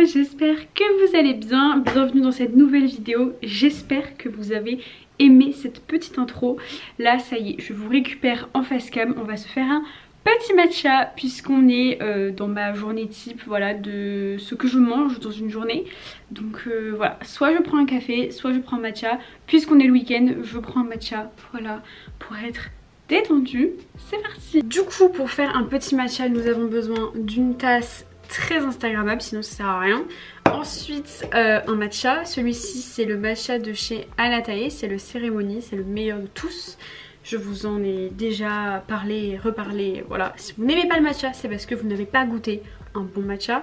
J'espère que vous allez bien, bienvenue dans cette nouvelle vidéo, j'espère que vous avez aimé cette petite intro. Là ça y est, je vous récupère en face cam, on va se faire un petit matcha puisqu'on est dans ma journée type, voilà, de ce que je mange dans une journée. Donc voilà, soit je prends un café, soit je prends un matcha, puisqu'on est le week-end, je prends un matcha, voilà, pour être détendue. C'est parti. Du coup, pour faire un petit matcha, nous avons besoin d'une tasse très instagrammable, sinon ça sert à rien. Ensuite un matcha, celui-ci c'est le matcha de chez Alatae, c'est le cérémonie, c'est le meilleur de tous. Je vous en ai déjà parlé et reparlé, voilà. Si vous n'aimez pas le matcha, c'est parce que vous n'avez pas goûté un bon matcha.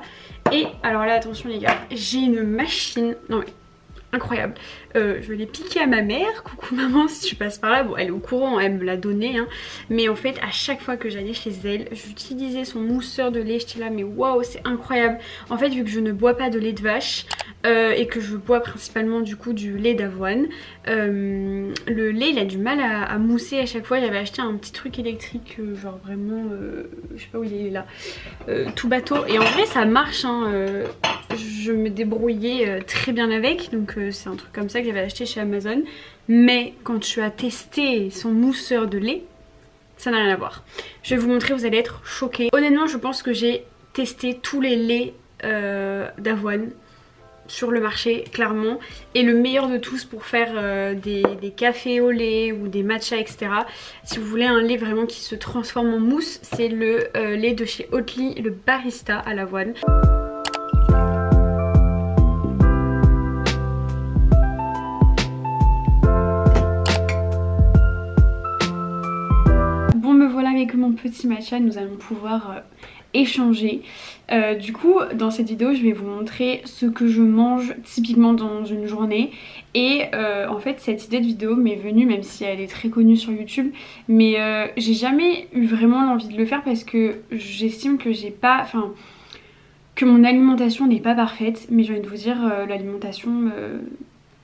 Et alors là attention les gars, j'ai une machine, non mais incroyable, je l'ai piquée à ma mère, coucou maman si tu passes par là, bon elle est au courant, elle me l'a donné hein. Mais en fait à chaque fois que j'allais chez elle, j'utilisais son mousseur de lait, j'étais là mais waouh c'est incroyable. En fait vu que je ne bois pas de lait de vache et que je bois principalement du coup du lait d'avoine, le lait il a du mal à mousser à chaque fois. J'avais acheté un petit truc électrique genre vraiment, je sais pas où il est là, tout bateau, et en vrai ça marche hein, je me débrouillais très bien avec, donc c'est un truc comme ça que j'avais acheté chez Amazon. Mais quand tu as testé son mousseur de lait, ça n'a rien à voir. Je vais vous montrer, vous allez être choqués. Honnêtement je pense que j'ai testé tous les laits d'avoine sur le marché clairement, et le meilleur de tous pour faire des cafés au lait ou des matchas etc. Si vous voulez un lait vraiment qui se transforme en mousse, c'est le lait de chez Oatly, le barista à l'avoine. Avec mon petit matcha, nous allons pouvoir échanger. Du coup dans cette vidéo je vais vous montrer ce que je mange typiquement dans une journée. Et en fait cette idée de vidéo m'est venue, même si elle est très connue sur YouTube, mais j'ai jamais eu vraiment l'envie de le faire parce que j'estime que j'ai pas, enfin que mon alimentation n'est pas parfaite. Mais j'ai envie de vous dire l'alimentation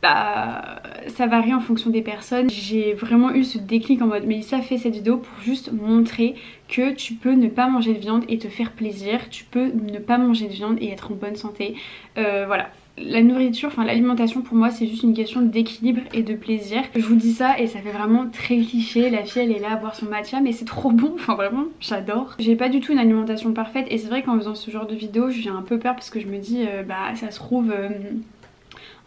bah ça varie en fonction des personnes. J'ai vraiment eu ce déclic en mode Mélissa fait cette vidéo pour juste montrer que tu peux ne pas manger de viande et te faire plaisir, tu peux ne pas manger de viande et être en bonne santé. Voilà, la nourriture, enfin l'alimentation pour moi c'est juste une question d'équilibre et de plaisir. Je vous dis ça et ça fait vraiment très cliché, la fille elle est là à boire son matcha mais c'est trop bon, enfin vraiment j'adore. J'ai pas du tout une alimentation parfaite et c'est vrai qu'en faisant ce genre de vidéo j'ai un peu peur parce que je me dis bah ça se trouve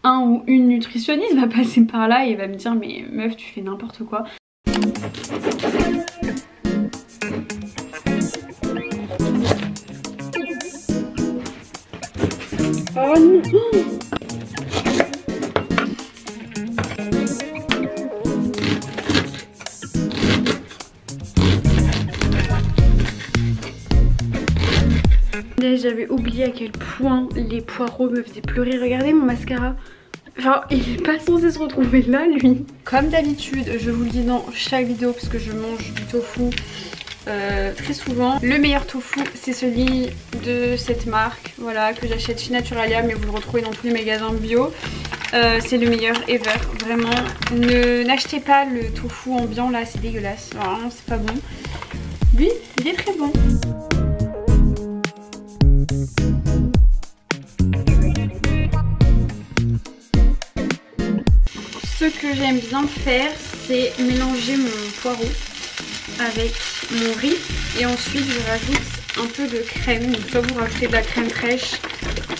un ou une nutritionniste va passer par là et va me dire mais meuf tu fais n'importe quoi. Oh non. J'avais oublié à quel point les poireaux me faisaient pleurer. Regardez mon mascara. Genre il est pas censé se retrouver là lui. Comme d'habitude je vous le dis dans chaque vidéo parce que je mange du tofu très souvent. Le meilleur tofu c'est celui de cette marque, voilà, que j'achète chez Naturalia mais vous le retrouvez dans tous les magasins bio. C'est le meilleur ever, vraiment. N'achetez pas le tofu ambiant là, c'est dégueulasse, vraiment c'est pas bon. Lui il est très bon. Ce que j'aime bien faire c'est mélanger mon poireau avec mon riz et ensuite je rajoute un peu de crème. Donc soit vous rajoutez de la crème fraîche,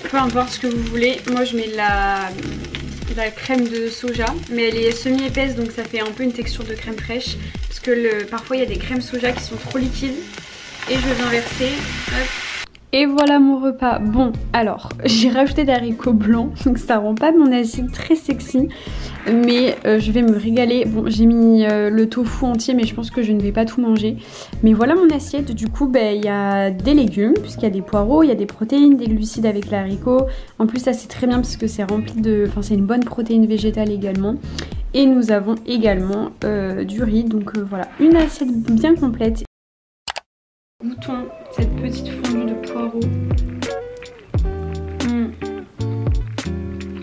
peu importe ce que vous voulez. Moi je mets de la crème de soja mais elle est semi épaisse donc ça fait un peu une texture de crème fraîche parce que parfois il y a des crèmes soja qui sont trop liquides. Et je vais verser Et voilà mon repas. Bon, alors, j'ai rajouté des haricots blancs, donc ça rend pas mon assiette très sexy. Mais je vais me régaler. Bon, j'ai mis le tofu entier, mais je pense que je ne vais pas tout manger. Mais voilà mon assiette. Du coup, il y a des légumes, puisqu'il y a des poireaux, il y a des protéines, des glucides avec les haricots. En plus, ça c'est très bien, parce que c'est rempli de... Enfin, c'est une bonne protéine végétale également. Et nous avons également du riz. Donc voilà, une assiette bien complète. Goûtons cette petite fondue de poireaux.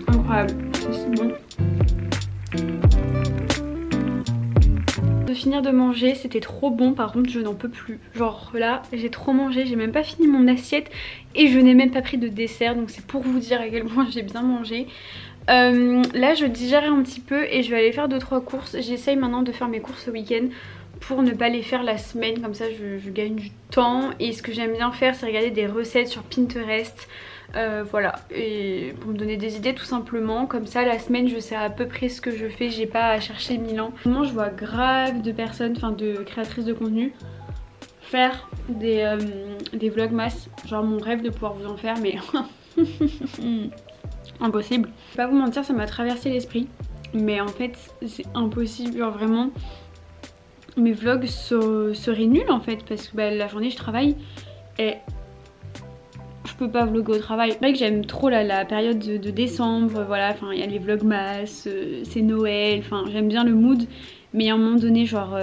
Incroyable, c'est si bon. De finir de manger, c'était trop bon, par contre je n'en peux plus. Genre là, j'ai trop mangé, j'ai même pas fini mon assiette et je n'ai même pas pris de dessert, donc c'est pour vous dire à quel point j'ai bien mangé. Là je digère un petit peu et je vais aller faire 2-3 courses. J'essaye maintenant de faire mes courses ce week-end pour ne pas les faire la semaine, comme ça je gagne du temps. Et ce que j'aime bien faire, c'est regarder des recettes sur Pinterest, voilà, et pour me donner des idées tout simplement. Comme ça la semaine je sais à peu près ce que je fais, j'ai pas à chercher 1000 ans. Moi je vois grave de personnes, enfin de créatrices de contenu faire des vlogmas, genre mon rêve de pouvoir vous en faire, mais impossible. Je vais pas vous mentir, ça m'a traversé l'esprit, mais en fait c'est impossible, genre vraiment mes vlogs seraient nuls en fait, parce que la journée je travaille et je peux pas vlogger au travail. C'est vrai que j'aime trop la période de décembre, voilà, enfin il y a les vlogmas, c'est Noël, enfin j'aime bien le mood, mais à un moment donné genre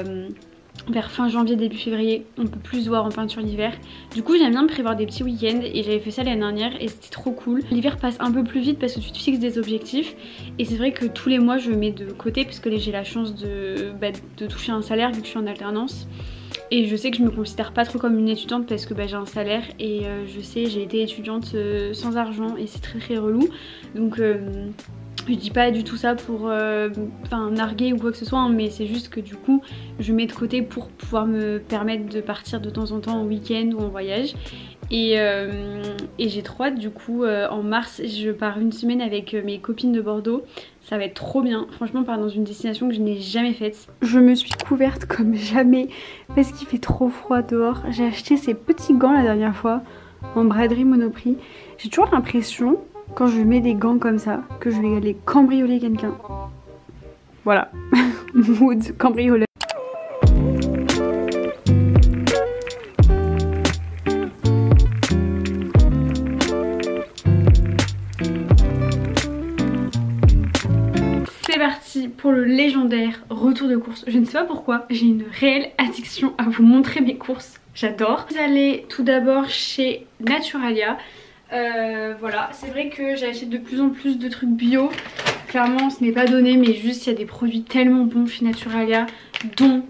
vers fin janvier, début février, on peut plus se voir en peinture l'hiver. Du coup j'aime bien me prévoir des petits week-ends et j'avais fait ça l'année dernière et c'était trop cool. L'hiver passe un peu plus vite parce que tu te fixes des objectifs et c'est vrai que tous les mois je mets de côté parce que j'ai la chance de toucher un salaire vu que je suis en alternance. Et je sais que je me considère pas trop comme une étudiante parce que j'ai un salaire et je sais, j'ai été étudiante sans argent et c'est très très relou. Donc je dis pas du tout ça pour narguer ou quoi que ce soit, hein, mais c'est juste que du coup je mets de côté pour pouvoir me permettre de partir de temps en temps en week-end ou en voyage. Et j'ai trop hâte, du coup en mars je pars une semaine avec mes copines de Bordeaux. Ça va être trop bien, franchement, on part dans une destination que je n'ai jamais faite. Je me suis couverte comme jamais parce qu'il fait trop froid dehors. J'ai acheté ces petits gants la dernière fois en braderie Monoprix. J'ai toujours l'impression quand je mets des gants comme ça que je vais aller cambrioler quelqu'un. Voilà, mood cambrioleur. C'est parti pour le légendaire retour de course. Je ne sais pas pourquoi, j'ai une réelle addiction à vous montrer mes courses. J'adore. Vous allez tout d'abord chez Naturalia. Voilà, c'est vrai que j'achète de plus en plus de trucs bio. Clairement ce n'est pas donné, mais juste il y a des produits tellement bons chez Naturalia, dont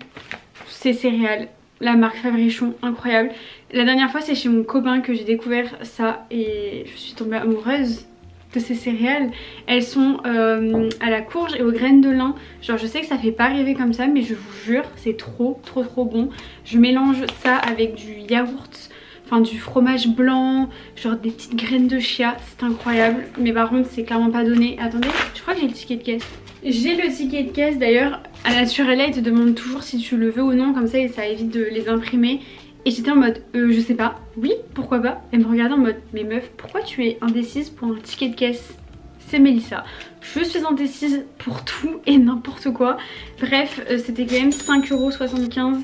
ces céréales, la marque Fabrichon, incroyable. La dernière fois c'est chez mon copain que j'ai découvert ça et je suis tombée amoureuse de ces céréales. Elles sont à la courge et aux graines de lin. Genre je sais que ça fait pas rêver comme ça, mais je vous jure c'est trop bon. Je mélange ça avec du yaourt, enfin du fromage blanc, genre des petites graines de chia, c'est incroyable. Mais par contre c'est clairement pas donné. Attendez, je crois que j'ai le ticket de caisse. J'ai le ticket de caisse d'ailleurs. À Naturalia ils te demandent toujours si tu le veux ou non, comme ça et ça évite de les imprimer. Et j'étais en mode je sais pas, oui pourquoi pas. Elle me regardait en mode mais meuf, pourquoi tu es indécise pour un ticket de caisse? C'est Mélissa. Je suis indécise pour tout et n'importe quoi. Bref, c'était quand même 5,75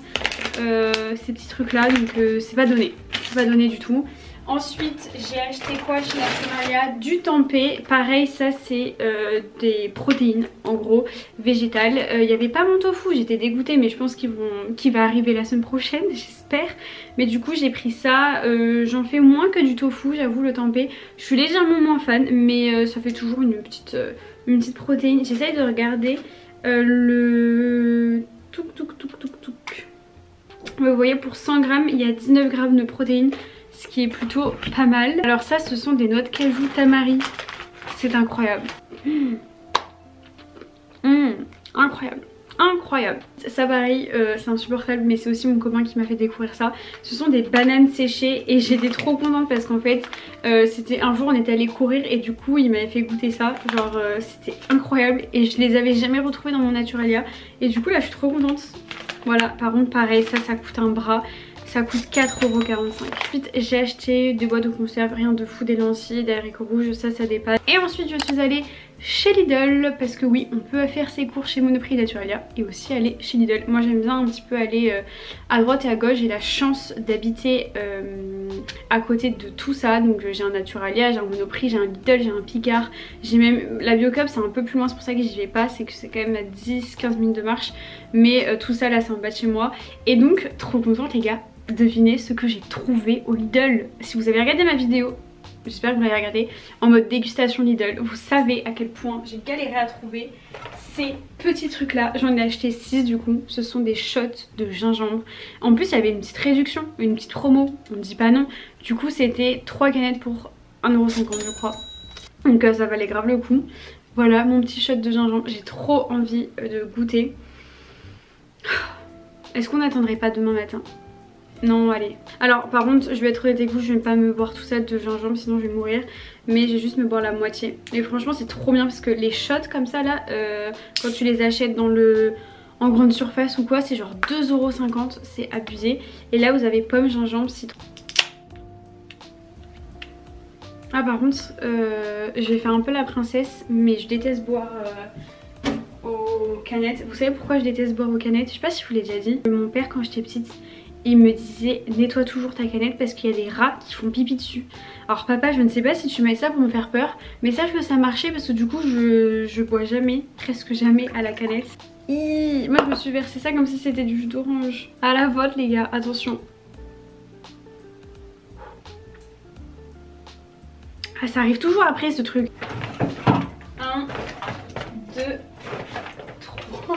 € ces petits trucs là, donc c'est pas donné. C'est pas donné du tout. Ensuite j'ai acheté quoi chez Naturalia? Du tempeh. Pareil, ça c'est des protéines en gros végétales. Il n'y avait pas mon tofu, j'étais dégoûtée, mais je pense qu'il va arriver la semaine prochaine, j'espère. Mais du coup j'ai pris ça. J'en fais moins que du tofu, j'avoue, le tempeh. Je suis légèrement moins fan, mais ça fait toujours une petite protéine. J'essaye de regarder le touk. Vous voyez, pour 100 grammes il y a 19 grammes de protéines, ce qui est plutôt pas mal. Alors ça, ce sont des noix de cajou tamari. C'est incroyable. Incroyable. Ça pareil, c'est insupportable, mais c'est aussi mon copain qui m'a fait découvrir ça. Ce sont des bananes séchées et j'étais trop contente parce qu'en fait c'était un jour on était allé courir et du coup il m'avait fait goûter ça. Genre c'était incroyable et je les avais jamais retrouvées dans mon Naturalia. Et du coup là je suis trop contente. Voilà, par contre pareil, ça coûte un bras. Ça coûte 4,45 €. Ensuite j'ai acheté des boîtes de conserve, rien de fou, des lentilles, des haricots rouges, ça dépasse. Et ensuite je suis allée chez Lidl parce que oui, on peut faire ses courses chez Monoprix et Naturalia et aussi aller chez Lidl. Moi j'aime bien un petit peu aller à droite et à gauche. J'ai la chance d'habiter à côté de tout ça, donc j'ai un Naturalia, j'ai un Monoprix, j'ai un Lidl, j'ai un Picard, j'ai même la Biocop, c'est un peu plus loin, c'est pour ça que j'y vais pas, c'est que c'est quand même à 10-15 minutes de marche, mais tout ça là c'est en bas de chez moi. Et donc trop contente les gars, devinez ce que j'ai trouvé au Lidl. Si vous avez regardé ma vidéo, j'espère que vous l'avez regardé, en mode dégustation Lidl, vous savez à quel point j'ai galéré à trouver ces petits trucs là. J'en ai acheté 6 du coup, ce sont des shots de gingembre. En plus il y avait une petite réduction, une petite promo, on ne dit pas non. Du coup c'était 3 canettes pour 1,50 € je crois. Donc ça valait grave le coup. Voilà mon petit shot de gingembre, j'ai trop envie de goûter. Est-ce qu'on n'attendrait pas demain matin ? Non, allez. Alors par contre je vais être honnête avec vous, je vais pas me boire tout ça de gingembre sinon je vais mourir. Mais je vais juste me boire la moitié. Et franchement c'est trop bien parce que les shots comme ça là, quand tu les achètes en grande surface ou quoi, c'est genre 2,50 €, c'est abusé. Et là vous avez pomme, gingembre, citron. Ah par contre je vais faire un peu la princesse, mais je déteste boire aux canettes. Vous savez pourquoi je déteste boire aux canettes? Je sais pas si je vous l'ai déjà dit. Mon père quand j'étais petite, il me disait nettoie toujours ta canette parce qu'il y a des rats qui font pipi dessus. Alors papa, je ne sais pas si tu mets ça pour me faire peur, mais sache que ça marchait parce que du coup je bois jamais, presque jamais à la canette. Moi je me suis versé ça comme si c'était du jus d'orange. À la vôtre les gars, attention. Ah ça arrive toujours après ce truc. 1, 2, 3...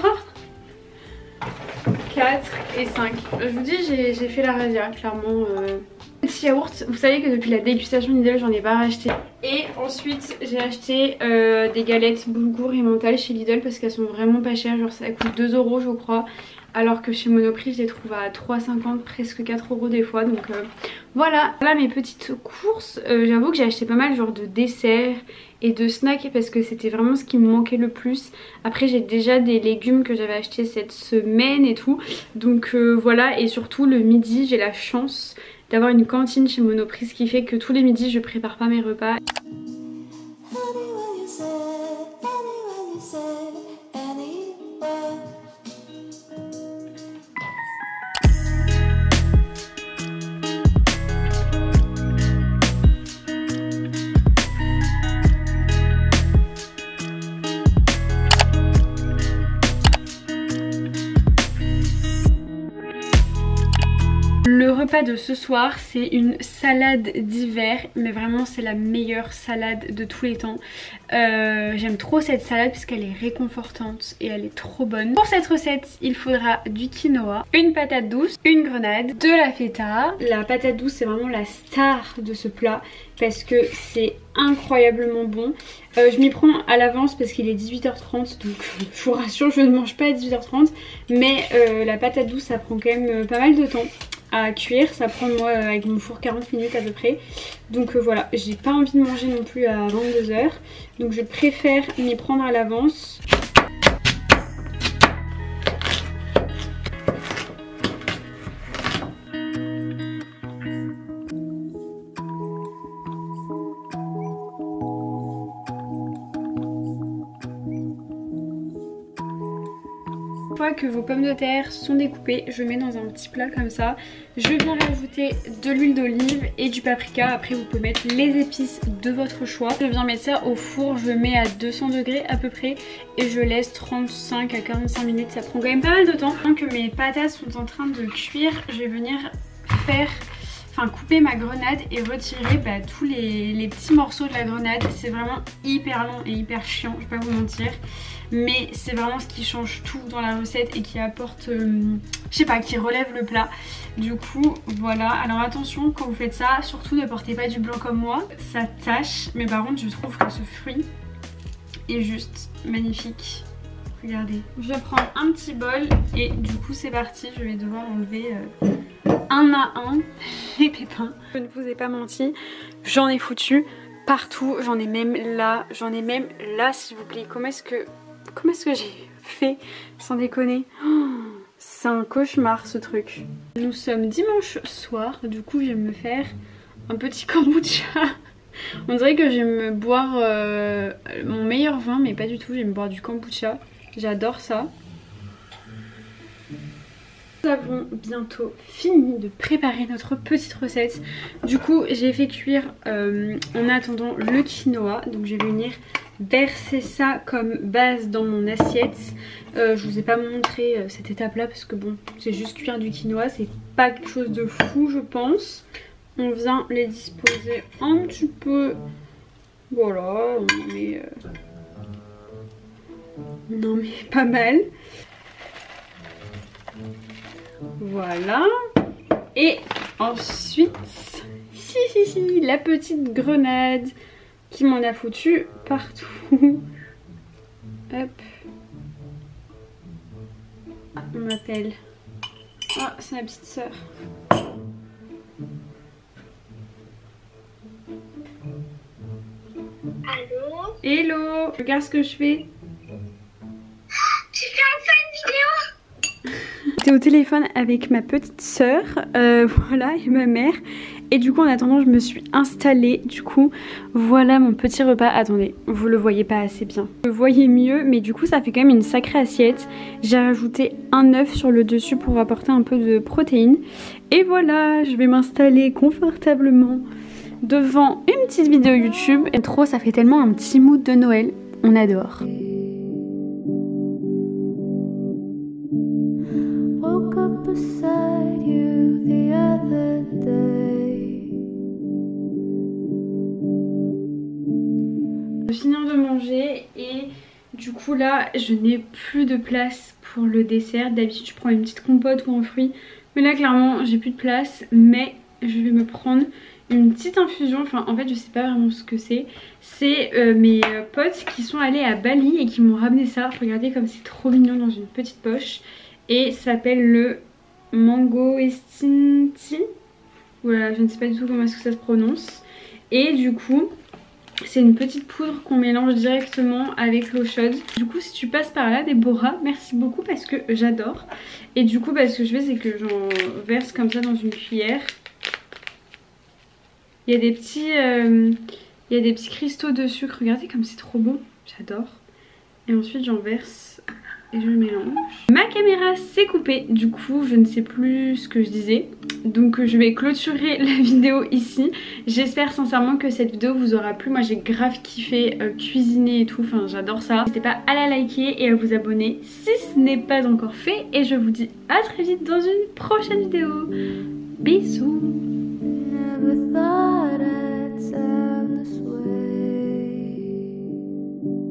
4 et 5. Je vous dis j'ai fait la razzia clairement. Petit yaourt, vous savez que depuis la dégustation Lidl j'en ai pas racheté. Et ensuite j'ai acheté des galettes boulgour et mental chez Lidl parce qu'elles sont vraiment pas chères, genre ça coûte 2 € je crois. Alors que chez Monoprix je les trouve à 3,50, presque 4 € des fois. Donc voilà mes petites courses. J'avoue que j'ai acheté pas mal genre de desserts et de snacks parce que c'était vraiment ce qui me manquait le plus. Après j'ai déjà des légumes que j'avais achetés cette semaine et tout. Donc voilà, et surtout le midi j'ai la chance d'avoir une cantine chez Monoprix, ce qui fait que tous les midis je prépare pas mes repas. Le repas de ce soir c'est une salade d'hiver, mais vraiment c'est la meilleure salade de tous les temps. J'aime trop cette salade puisqu'elle est réconfortante et elle est trop bonne. Pour cette recette il faudra du quinoa, une patate douce, une grenade, de la feta. La patate douce c'est vraiment la star de ce plat parce que c'est incroyablement bon. Je m'y prends à l'avance parce qu'il est 18h30, donc je vous rassure je ne mange pas à 18h30. Mais la patate douce ça prend quand même pas mal de temps à cuire, ça prend moi avec mon four 40 minutes à peu près. Donc voilà, j'ai pas envie de manger non plus à 22 h, donc je préfère m'y prendre à l'avance. Une fois que vos pommes de terre sont découpées, je mets dans un petit plat comme ça. Je viens rajouter de l'huile d'olive et du paprika. Après vous pouvez mettre les épices de votre choix. Je viens mettre ça au four, je le mets à 200 degrés à peu près et je laisse 35 à 45 minutes. Ça prend quand même pas mal de temps. Tant que mes patates sont en train de cuire, je vais venir couper ma grenade et retirer tous les petits morceaux de la grenade. C'est vraiment hyper long et hyper chiant, je vais pas vous mentir, mais c'est vraiment ce qui change tout dans la recette et qui apporte, je sais pas, qui relève le plat. Du coup voilà, alors attention quand vous faites ça, surtout ne portez pas du blanc comme moi, ça tâche, mais par contre je trouve que ce fruit est juste magnifique. Regardez, je vais prendre un petit bol et du coup c'est parti, je vais devoir enlever un à un les pépins. Je ne vous ai pas menti, j'en ai foutu partout, j'en ai même là s'il vous plaît. Comment est-ce que j'ai fait sans déconner? Ça C'est un cauchemar ce truc. Nous sommes dimanche soir, du coup je vais me faire un petit kombucha. On dirait que je vais me boire mon meilleur vin, mais pas du tout, je vais me boire du kombucha. J'adore ça. Nous avons bientôt fini de préparer notre petite recette. Du coup j'ai fait cuire en attendant le quinoa. Donc je vais venir verser ça comme base dans mon assiette. Je vous ai pas montré cette étape là parce que bon, c'est juste cuire du quinoa, c'est pas quelque chose de fou je pense. On vient les disposer un petit peu, voilà, on en met pas mal. Voilà. Et ensuite, la petite grenade qui m'en a foutu partout. Hop. On m'appelle. Ah, c'est ma petite sœur. Allô? Hello. Regarde ce que je fais. Tu fais enfin une vidéo? J'étais au téléphone avec ma petite sœur, voilà, et ma mère. Et du coup en attendant je me suis installée. Du coup voilà mon petit repas. Attendez, vous le voyez pas assez bien. Vous le voyez mieux, mais du coup ça fait quand même une sacrée assiette. J'ai rajouté un œuf sur le dessus pour apporter un peu de protéines. Et voilà, je vais m'installer confortablement devant une petite vidéo YouTube. Et trop, ça fait tellement un petit mood de Noël. On adore. Beside you the other day. Je vais finir de manger et du coup là je n'ai plus de place pour le dessert. D'habitude je prends une petite compote ou un fruit, mais là clairement j'ai plus de place. Mais je vais me prendre une petite infusion, enfin en fait je sais pas vraiment ce que c'est. C'est mes potes qui sont allés à Bali et qui m'ont ramené ça. Regardez comme c'est trop mignon dans une petite poche. Et ça s'appelle le Mangoestin Tea. Voilà, je ne sais pas du tout comment est-ce que ça se prononce. Et du coup, c'est une petite poudre qu'on mélange directement avec l'eau chaude. Du coup, si tu passes par là, Déborah, merci beaucoup parce que j'adore. Et du coup, ce que je fais, c'est que j'en verse comme ça dans une cuillère. Il y a des petits cristaux de sucre. Regardez comme c'est trop beau. J'adore. Et ensuite, j'en verse et je mélange. Ma caméra s'est coupée, du coup je ne sais plus ce que je disais. Donc je vais clôturer la vidéo ici. J'espère sincèrement que cette vidéo vous aura plu. Moi j'ai grave kiffé cuisiner et tout, enfin j'adore ça. N'hésitez pas à la liker et à vous abonner si ce n'est pas encore fait. Et je vous dis à très vite dans une prochaine vidéo. Bisous.